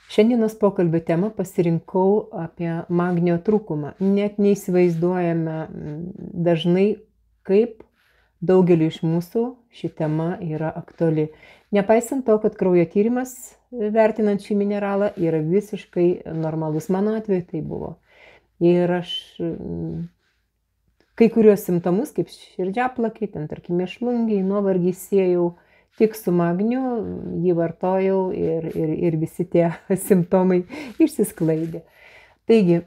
Šiandienos pokalbio temą pasirinkau apie magnio trūkumą. Net neįsivaizduojame dažnai, kaip daugeliu iš mūsų ši tema yra aktuali. Nepaisant to, kad kraujo tyrimas vertinant šį mineralą yra visiškai normalus, mano atveju tai buvo. Ir aš kai kuriuos simptomus, kaip širdžiaplakiai, tarkim mėšlungiai, nuovargį siejau tik su magniu, jį vartojau ir visi tie simptomai išsisklaidė. Taigi,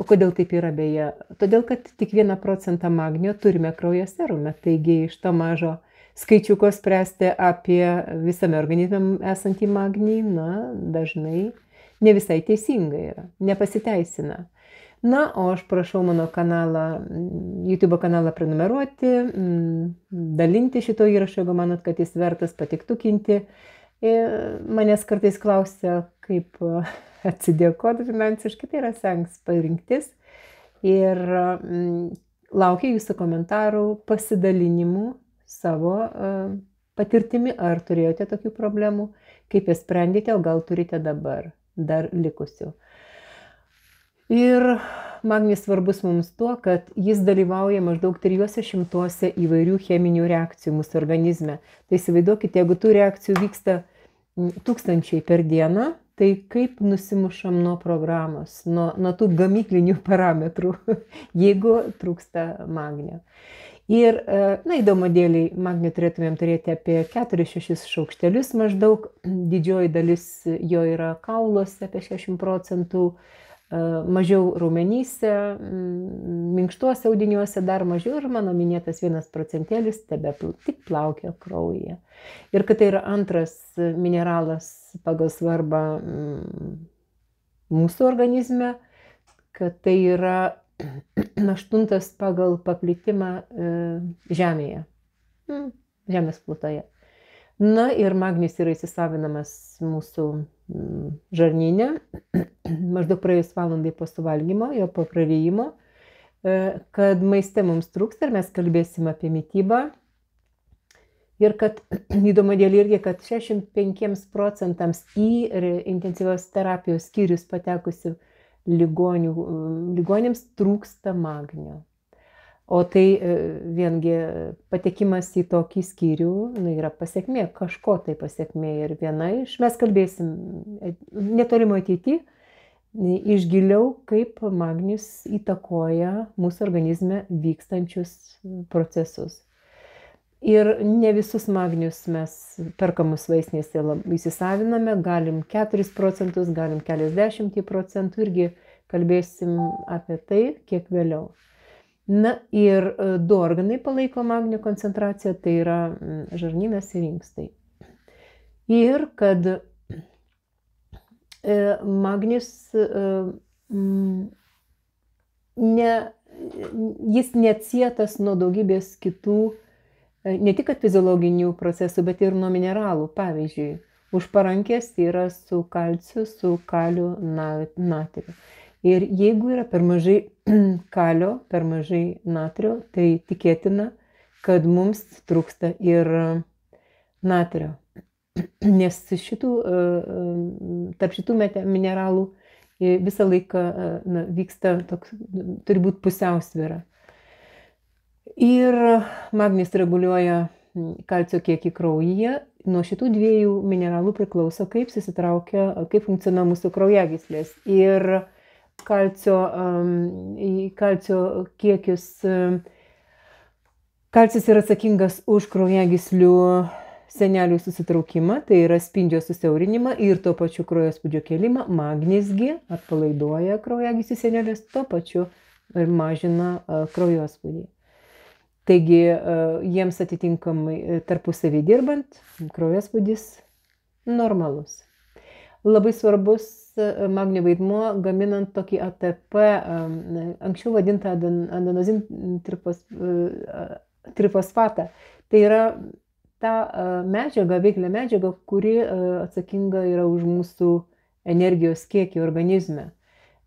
kodėl taip yra beje? Todėl, kad tik 1% magnio turime kraujo serume, taigi iš to mažo skaičiuko spręsti apie visame organizme esantį magnį, dažnai ne visai teisinga yra, nepasiteisina. O aš prašau mano YouTube kanalą prenumeruoti, dalinti šito įrašo, jeigu manot, kad jis vertas, patiktukinti. Manęs kartais klausia, kaip atsidėkoti finansiškai, tai yra senks parinktis. Ir laukia jūsų komentarų, pasidalinimų savo patirtimi, ar turėjote tokių problemų, kaip jas sprendėte, o gal turite dabar dar likusių. Ir magnis svarbus mums tuo, kad jis dalyvauja maždaug 300 įvairių cheminių reakcijų mūsų organizme. Tai įsivaizduokite, jeigu tų reakcijų vyksta tūkstančiai per dieną, tai kaip nusimušam nuo programos, nuo tų gamyklinių parametrų, jeigu trūksta magnio. Ir, įdomu dėliai, magnio turėtumėm turėti apie 4-6 šaukštelius maždaug, didžioji dalis jo yra kauluose, apie 60%, mažiau raumenyse, minkštuose audiniuose dar mažiau ir mano minėtas 1% tik plaukia kraujyje. Ir kad tai yra antras mineralas pagal svarbą mūsų organizme, kad tai yra 8 pagal paplitimą Žemėje, Žemės plutoje. Ir magnis yra įsisavinamas mūsų žarnyne, maždaug praėjus valandai po suvalgymo, jo po prarijimo, kad maiste mums trūksta ir mes kalbėsim apie mitybą. Ir kad, įdomu dėl irgi, kad 65% į intensyvios terapijos skyrius patekusių ligoniams trūksta magnio. O tai viengi patekimas į tokį skyrių yra pasiekmė, kažko tai pasiekmė. Ir viena iš, mes kalbėsim netolimo ateity, iš giliau, kaip magnis įtakoja mūsų organizme vykstančius procesus. Ir ne visus magnius mes perkamus vaistinėse įsisaviname, galim 4%, galim keliasdešimtį procentų, irgi kalbėsim apie tai kiek vėliau. Ir 2 organai palaiko magnio koncentraciją, tai yra žarnynas ir inkstai. Ir kad magnis, jis neatsietas nuo daugybės kitų, ne tik fiziologinių procesų, bet ir nuo mineralų. Pavyzdžiui, už parankės yra su kalciu, su kaliu, natriu. Ir jeigu yra per mažai kalio, per mažai natrio, tai tikėtina, kad mums trūksta ir natrio. Nes tarp šitų mineralų visą laiką vyksta toks, turi būti pusiausvyra. Ir magnis reguliuoja kalcio kiekį kraujyje. Nuo šitų 2 mineralų priklauso, kaip susitraukia, kaip funkcionuoja mūsų kraujagyslės. Ir kalcio kiekis, kalcis yra atsakingas už kraujagyslių sienelių susitraukimą, tai yra spindžio susiaurinimą ir tuo pačiu kraujospūdžio kėlimą. Magnisgi atpalaiduoja kraujagyslių sienelės, tuo pačiu ir mažina kraujospūdį. Taigi jiems atitinkamai tarpusavį dirbant, kraujospūdis normalus. Labai svarbus magnio vaidmuo gaminant tokį ATP, anksčiau vadintą adenozin trifosfatą. Tai yra ta medžiaga, veiklė medžiaga, kuri atsakinga yra už mūsų energijos kiekį organizme.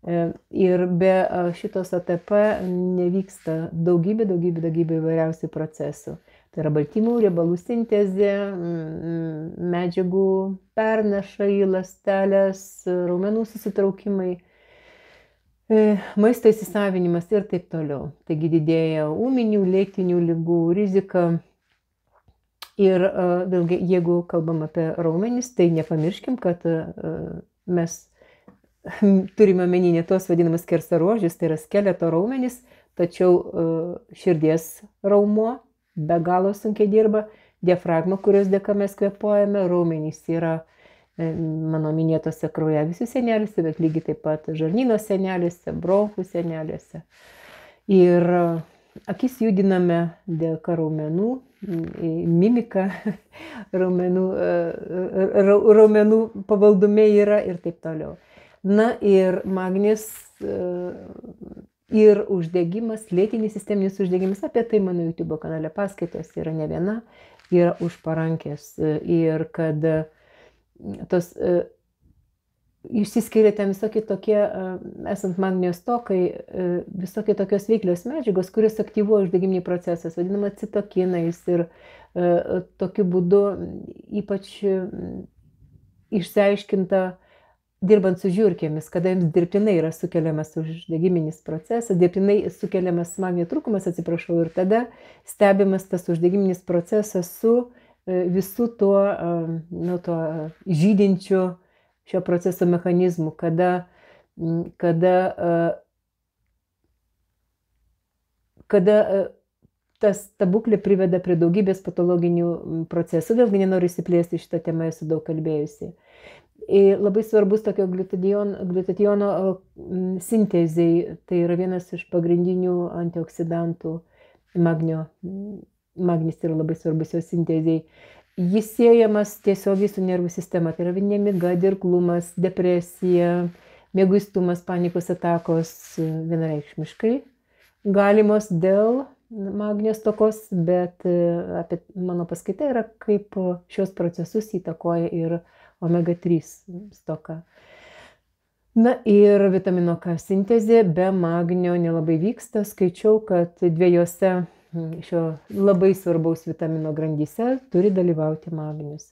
Ir be šitos ATP nevyksta daugybė įvairiausių procesų. Tai yra baltymų, riebalų sintezė, medžiagų perneša į ląsteles, raumenų susitraukimai, maisto įsisavinimas ir taip toliau. Taigi didėja ūminių, lėtinių ligų rizika. Ir vėlgi, jeigu kalbam apie raumenis, tai nepamirškim, kad mes turime omeny ne tos vadinamas skersaruožius, tai yra skeleto raumenys, tačiau širdies raumuo be galo sunkiai dirba, diafragma, kurios dėka mes kvėpuojame, raumenys yra mano minėtose kraujagyslių sienelėse, bet lygiai taip pat žarnyno sienelėse, bronchų sienelėse. Ir akis judiname dėka raumenų, mimika raumenų pavaldume yra ir taip toliau. Na ir magnis ir uždegimas, lėtinis sisteminis uždegimas, apie tai mano YouTube kanale paskaitos yra ne viena, yra už parankės. Ir kad tos išsiskiria ten visokie tokie, esant magnio stokai, visokie tokios veiklios medžiagos, kurios aktyvuoja uždegiminį procesą, vadinama citokinais. Ir tokiu būdu ypač išsiaiškinta dirbant su žiurkėmis, kada jiems dirbtinai yra sukeliamas uždegiminis procesas, dirbtinai sukeliamas magnio trūkumas, atsiprašau, ir tada stebimas tas uždegiminis procesas su visų tuo žydinčiu šio proceso mechanizmu, kada ta būklė priveda prie daugybės patologinių procesų. Vėlgi nenoriu įsiplėsti šitą temą, esu daug kalbėjusi. Ir labai svarbus tokio gliutationo sintezei, tai yra vienas iš pagrindinių antioksidantų magnio. Magnis yra labai svarbus jo sintezei. Jis siejamas tiesiogiai su nervų sistema, tai yra nemiga, dirglumas, depresija, mieguistumas, panikos atakos vienareikšmiškai galimos dėl magnio stokos, bet apie mano paskaita yra, kaip šios procesus įtakoja ir omega-3 stoka. Na ir vitamino K sintezė be magnio nelabai vyksta. Skaičiau, kad dviejose šio labai svarbaus vitamino grandyse turi dalyvauti magnis.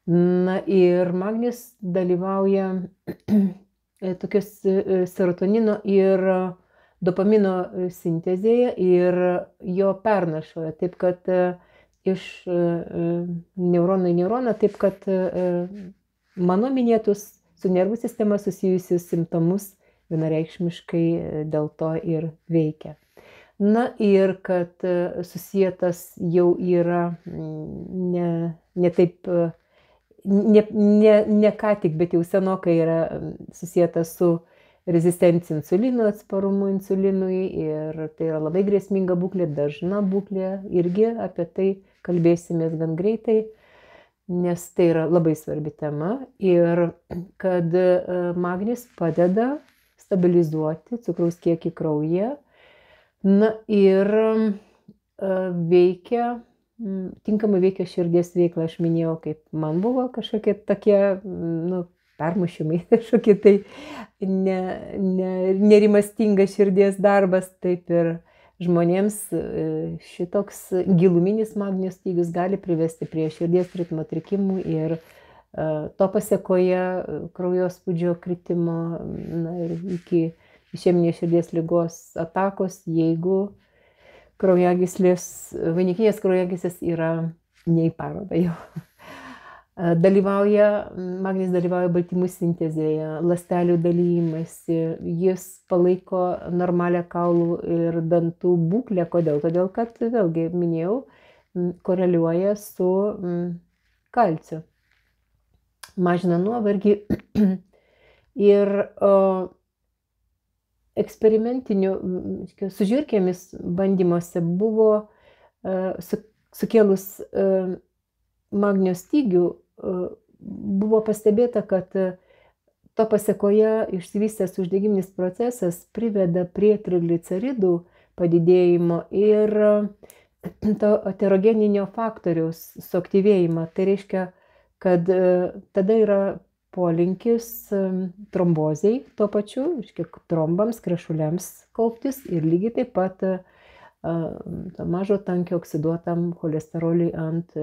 Na ir magnis dalyvauja tokios serotonino ir dopamino sintezėje ir jo pernašoje, taip kad iš neurono į neuroną, taip kad mano minėtus su nervų sistema susijusius simptomus vienareikšmiškai dėl to ir veikia. Na ir kad susietas jau yra ne taip, ne ką tik, bet jau senokai yra susietas su rezistencija insulinui, atsparumu insulinui, ir tai yra labai grėsminga būklė, dažna būklė, irgi apie tai kalbėsimės gan greitai, nes tai yra labai svarbi tema, ir kad magnis padeda stabilizuoti cukraus kiekį kraujyje, na ir tinkamai veikia širdies veiklą. Aš minėjau, kaip man buvo kažkokie tokie, permušimai, kažkokie tai nerimastingas širdies darbas, taip ir žmonėms šitoks giluminis magnio stygius gali privesti prie širdies ritmo trikimų ir to pasėkoje kraujospūdžio kritimo, ir iki išeminės širdies ligos atakos, jeigu vainikinės kraujagyslės yra ne į parodą jau. Magnis dalyvauja baltymų sintezėje, ląstelių dalijimasi, jis palaiko normalią kaulų ir dantų būklę. Kodėl? Todėl, kad, vėlgi minėjau, koreliuoja su kalciu, mažina nuovargį. Ir eksperimentinių su žiurkėmis bandymuose buvo sukėlus magnio stygių, buvo pastebėta, kad to pasėkoje išsivystęs uždegiminis procesas priveda prie trigliceridų padidėjimo ir to aterogeninio faktoriaus suaktyvėjimą. Tai reiškia, kad tada yra polinkis trombozei, tuo pačiu, trombams, krešuliams kauptis, ir lygiai taip pat to mažo tankio oksiduotam cholesteroliui ant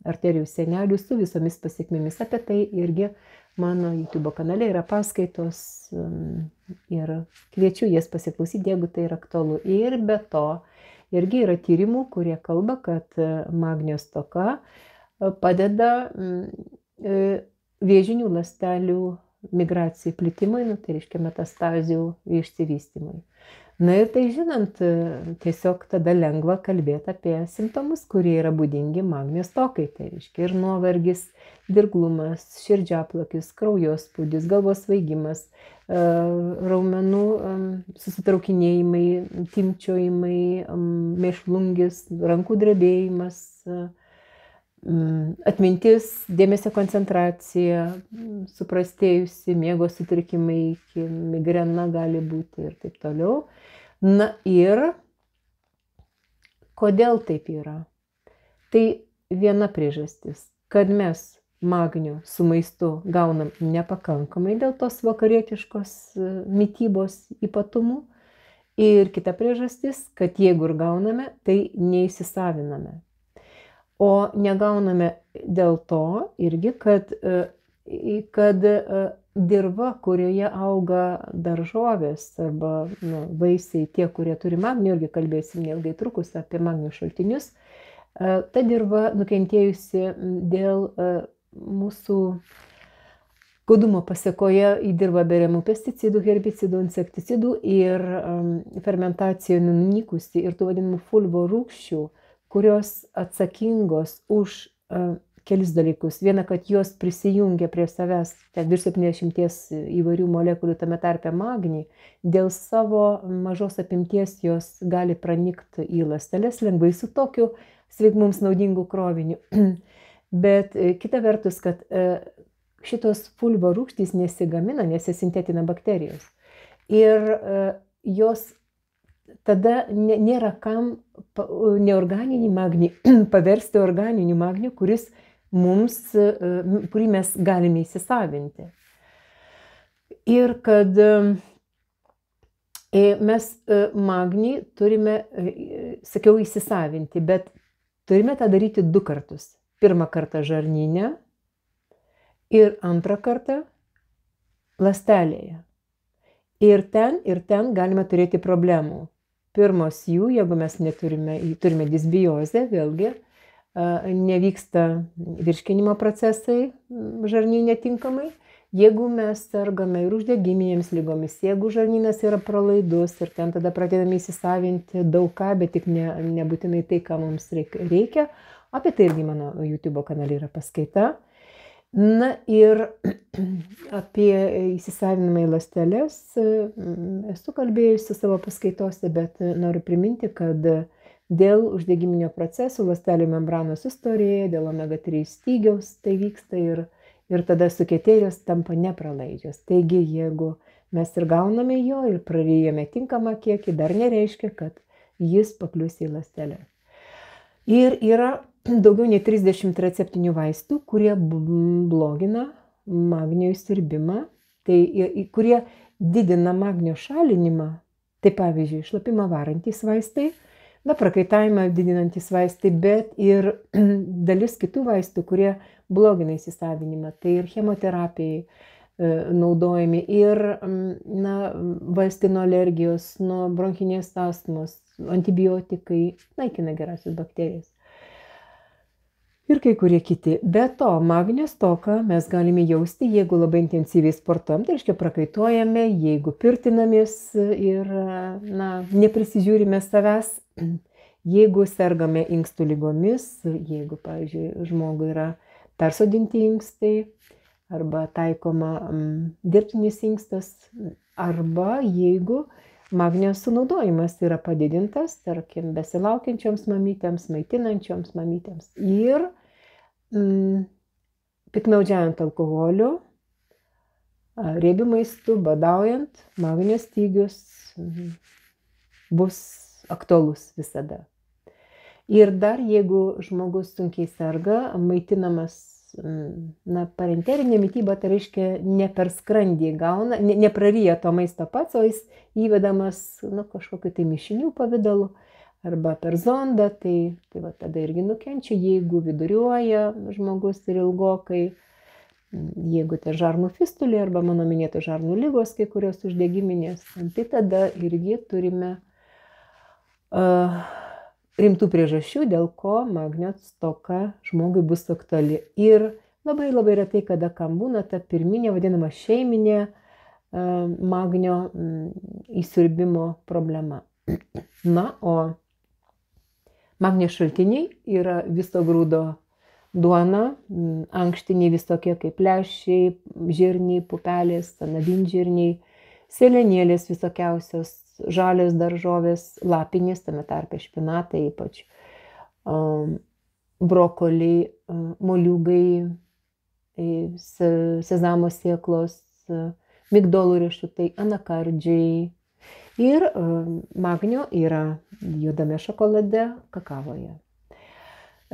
arterijų sienelių su visomis pasekmėmis. Apie tai irgi mano YouTube kanale yra paskaitos ir kviečiu jas pasiklausyti, jeigu tai yra aktualu. Ir be to irgi yra tyrimų, kurie kalba, kad magnio stoka padeda vėžinių ląstelių migracijai, plitimui, tai reiškia metastazių išsivystymui. Na ir tai žinant, tiesiog tada lengva kalbėti apie simptomus, kurie yra būdingi magnio stokai. Tai reiškia ir nuovargis, dirglumas, širdžiaplakis, kraujospūdis, galvos svaigimas, raumenų susitraukinėjimai, timpčiojimai, mėšlungis, rankų drebėjimas, atmintis, dėmesio koncentracija, suprastėjusi, miego sutrikimai, migrena gali būti ir taip toliau. Na ir kodėl taip yra? Tai viena priežastis, kad mes magnio su maistu gaunam nepakankamai dėl tos vakarietiškos mitybos ypatumų. Ir kita priežastis, kad jeigu ir gauname, tai neįsisaviname. O negauname dėl to irgi, kad dirva, kurioje auga daržovės arba vaisiai, tie, kurie turi magnio, irgi kalbėsim neilgai trukus apie magnio šaltinius, ta dirva nukentėjusi dėl mūsų godumo pasekoje į dirvą beriamų pesticidų, herbicidų, insekticidų ir fermentacijoje nunykusi ir tų vadinamų fulvo rūgščių, kurios atsakingos už kelis dalykus. Viena, kad jos prisijungia prie savęs, virš 70 įvairių molekulių, tame tarpe magnį, dėl savo mažos apimties jos gali pranikti į ląsteles lengvai su tokiu mums naudingu kroviniu. Bet kita vertus, kad šitos fulvo rūgštys nesigamina, nes jas sintetina bakterijos. Ir jos tada nėra kam neorganinį magnį paversti organiniu magniu, kurį mes galime įsisavinti. Ir kad mes magnį turime, sakiau, įsisavinti, bet turime tą daryti 2 kartus. Pirmą kartą žarnyne ir antrą kartą ląstelėje. Ir ten galime turėti problemų. Pirmos jų, jeigu mes turime disbiozę, vėlgi nevyksta virškinimo procesai žarnyne tinkamai. Jeigu mes sergame ir uždegiminėmis ligomis, jeigu žarnynas yra pralaidus ir ten tada pradedame įsisavinti daug ką, bet tik nebūtinai tai, ką mums reikia, apie tai irgi mano YouTube kanale yra paskaita. Na ir apie įsisavinimą į ląsteles esu kalbėjusi savo paskaitose, bet noriu priminti, kad dėl uždegiminio procesų ląstelių membranos sustorėja, dėl omega-3 stygiaus tai vyksta ir tada sukietėjos tampa nepralaidžios. Taigi, jeigu mes ir gauname jo ir prarijame tinkamą kiekį, dar nereiškia, kad jis paklius į ląstelę. Ir yra daugiau nei 30 receptinių vaistų, kurie blogina magnio įsiurbimą, kurie didina magnio šalinimą. Tai pavyzdžiui, šlapimą varantys vaistai, prakaitavimą didinantys vaistai, bet ir dalis kitų vaistų, kurie blogina įsisavinimą. Tai ir chemoterapijai naudojami, ir vaistai nuo alergijos, nuo bronchinės astmos, antibiotikai naikina gerąsias bakterijas. Ir kai kurie kiti. Be to, magnio stoką mes galime jausti, jeigu labai intensyviai sportuojam, tai reiškia prakaituojame, jeigu pirtinamės ir neprisižiūrime savęs, jeigu sergame inkstų lygomis, jeigu, pavyzdžiui, žmogui yra persodinti inkstai, arba taikoma dirbtinis inkstas, arba jeigu magnio sunaudojimas yra padidintas, tarkim, besilaukiančioms mamytėms, maitinančioms mamytėms. Ir piktnaudžiaujant alkoholiu, riebiu maistu, badaujant, magnio stygius bus aktualus visada. Ir dar jeigu žmogus sunkiai serga, maitinamas parenterinė mityba, tai reiškia ne per skrandį gauna, nepraryja to maisto pats, o jis įvedamas kažkokiu tai mišinių pavidalu arba per zondą, tai va tada irgi nukenčia, jeigu viduriuoja žmogus ir ilgokai, jeigu tai žarnų fistulė arba mano minėto žarnų lygos, kai kurios uždegiminės, tai tada irgi turime rimtų priežasčių, dėl ko magnio stoka žmogui bus aktuali. Ir labai labai retai, kada kam būna ta pirminė, vadinama šeiminė magnio įsiurbimo problema. Na, o magnio šaltiniai yra viso grūdo duona, ankštiniai visokie kaip lęšiai, žirniai, pupelės, anadinžirniai, sėlenėlės visokiausios, žalios daržovės, lapinės, tame tarpe špinatai, ypač brokoliai, moliūgai, sezamo sėklos, migdolų riešutai, anakardžiai. Ir magnio yra juodame šokolade, kakavoje.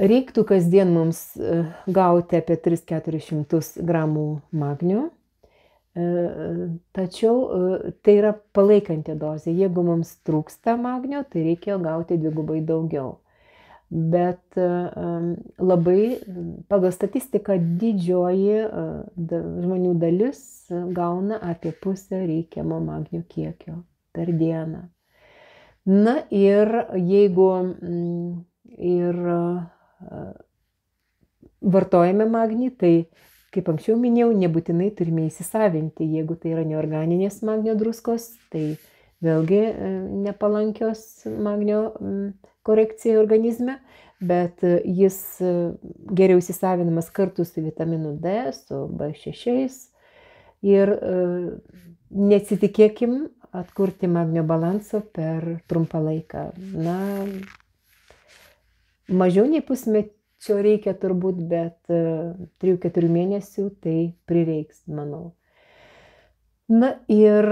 Reiktų kasdien mums gauti apie 300–400 gramų magnio, tačiau tai yra palaikanti dozė. Jeigu mums trūksta magnio, tai reikia gauti dvigubai daugiau. Bet labai pagal statistiką didžioji žmonių dalis gauna apie pusę reikiamo magnio kiekio per dieną. Na ir jeigu vartojame magnį, tai, kaip anksčiau minėjau, nebūtinai turime įsisavinti. Jeigu tai yra neorganinės magnio druskos, tai vėlgi nepalankios magnio korekcijai organizme, bet jis geriau įsisavinamas kartu su vitaminu D, su B6 ir nesitikėkim atkurti magnio balanso per trumpą laiką. Na, mažiau nei pusmečio reikia turbūt, bet 3–4 mėnesių tai prireiks, manau. Na ir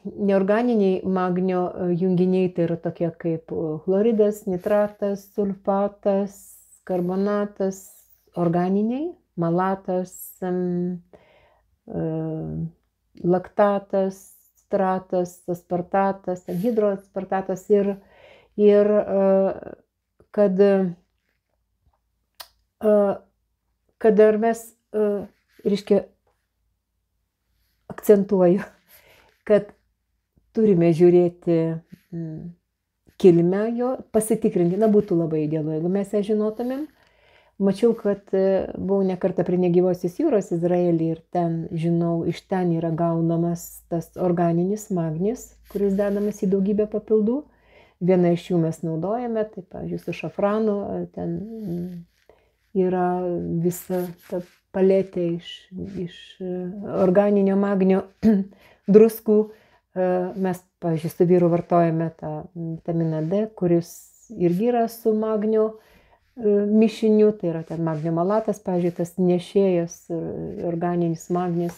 neorganiniai magnio junginiai tai yra tokie kaip chloridas, nitratas, sulfatas, karbonatas, organiniai, malatas, laktatas, stratas, aspartatas, hidroaspartatas ir kad ar mes, reiškia, akcentuoju, kad turime žiūrėti kilmę jo, pasitikrinti, na būtų labai idealu, jeigu mes ją žinotumėm. Mačiau, kad buvau ne kartą prie negyvosios jūros Izraelyje ir ten, žinau, iš ten yra gaunamas tas organinis magnis, kuris dedamas į daugybę papildų. Vieną iš jų mes naudojame, tai, pavyzdžiui, su šafranu, ten yra visa ta paletė iš organinio magnio druskų. Mes, pavyzdžiui, su vyru vartojame tą vitaminą D, kuris irgi yra su magnio mišiniu, tai yra ten magnio malatas, pavyzdžiui, tas nešėjas organinis magnis.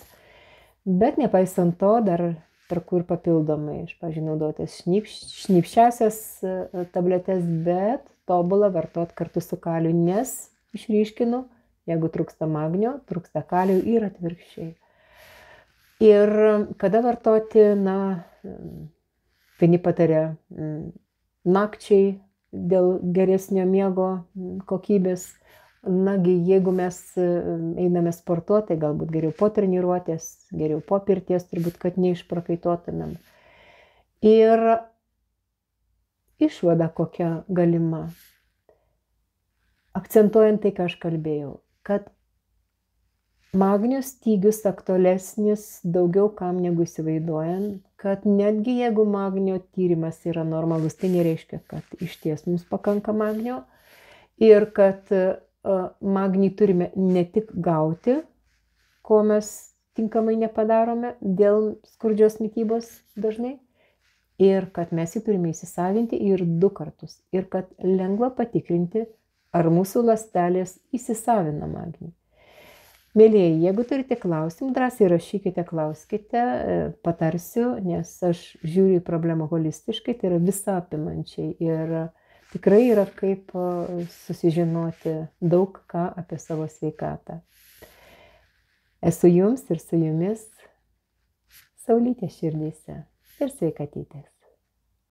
Bet nepaisant to, dar perku ir papildomai, aš, pavyzdžiui, naudotas šnipščiasias tabletes, bet tobulą vartot kartu su kaliu, nes išryškinu, jeigu trūksta magnio, trūksta kalio ir atvirkščiai. Ir kada vartoti, na, vieni pataria nakčiai dėl geresnio miego kokybės. Nagi, jeigu mes einame sportuoti, tai galbūt geriau po treniruotės, geriau po pirties, turbūt, kad neišprakaituotumėm. Ir išvada kokia galima. Akcentuojant tai, ką aš kalbėjau, kad magnio stygius aktualesnis daugiau kam negu įsivaizduojant, kad netgi jeigu magnio tyrimas yra normalus, tai nereiškia, kad iš ties mums pakanka magnio ir kad magnį turime ne tik gauti, ko mes tinkamai nepadarome dėl skurdžios mitybos dažnai, ir kad mes jį turime įsisavinti ir 2 kartus, ir kad lengva patikrinti, ar mūsų ląstelės įsisavina magnį. Mėlieji, jeigu turite klausimų, drąsiai rašykite, klauskite, patarsiu, nes aš žiūriu į problemą holistiškai, tai yra visą apimančiai ir tikrai yra kaip susižinoti daug ką apie savo sveikatą. Esu jums ir su jumis saulytė širdyse ir sveikatytės.